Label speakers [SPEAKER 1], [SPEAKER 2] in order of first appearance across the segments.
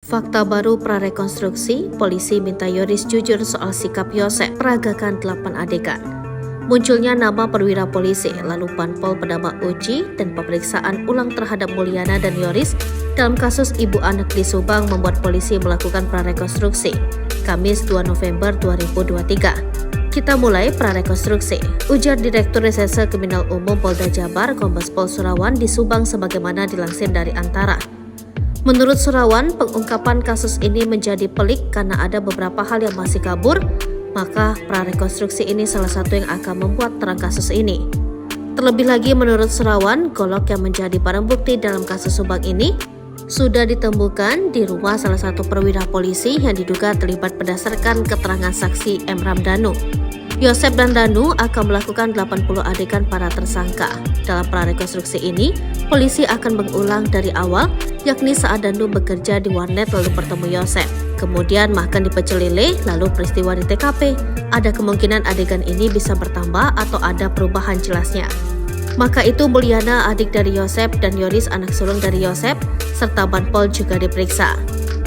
[SPEAKER 1] Fakta baru prarekonstruksi, polisi minta Yoris jujur soal sikap Yosep, peragakan 8 adegan. Munculnya nama perwira polisi, lalu Banpol Pedama Uji, dan pemeriksaan ulang terhadap Mulyana dan Yoris dalam kasus ibu anak di Subang membuat polisi melakukan prarekonstruksi. Kamis 2 November 2023. Kita mulai prarekonstruksi, ujar Direktur Reserse Kriminal Umum Polda Jabar Kombes Pol Surawan di Subang sebagaimana dilansir dari Antara. Menurut Surawan, pengungkapan kasus ini menjadi pelik karena ada beberapa hal yang masih kabur, maka prarekonstruksi ini salah satu yang akan membuat terang kasus ini. Terlebih lagi menurut Surawan, golok yang menjadi barang bukti dalam kasus Subang ini sudah ditemukan di rumah salah satu perwira polisi yang diduga terlibat berdasarkan keterangan saksi M. Ramdhanu. Yosep dan Danu akan melakukan 80 adegan para tersangka. Dalam prarekonstruksi ini, polisi akan mengulang dari awal, yakni saat Danu bekerja di warnet lalu bertemu Yosep. Kemudian makan di Pecel Lele, lalu peristiwa di TKP. Ada kemungkinan adegan ini bisa bertambah atau ada perubahan jelasnya. Maka itu Mulyana, adik dari Yosep, dan Yoris, anak sulung dari Yosep, serta Banpol juga diperiksa.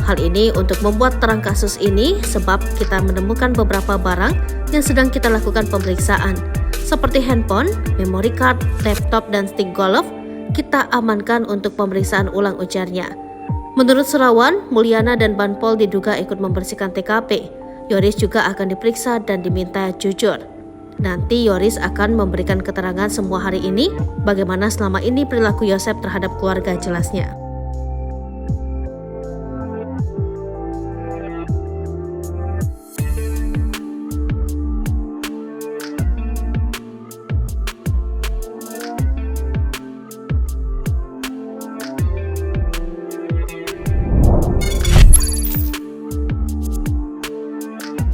[SPEAKER 1] Hal ini untuk membuat terang kasus ini sebab kita menemukan beberapa barang yang sedang kita lakukan pemeriksaan. Seperti handphone, memory card, laptop, dan stick golf, kita amankan untuk pemeriksaan ulang, ujarnya. Menurut Surawan, Mulyana dan Banpol diduga ikut membersihkan TKP. Yoris juga akan diperiksa dan diminta jujur. Nanti Yoris akan memberikan keterangan semua hari ini bagaimana selama ini perilaku Yosep terhadap keluarga, jelasnya.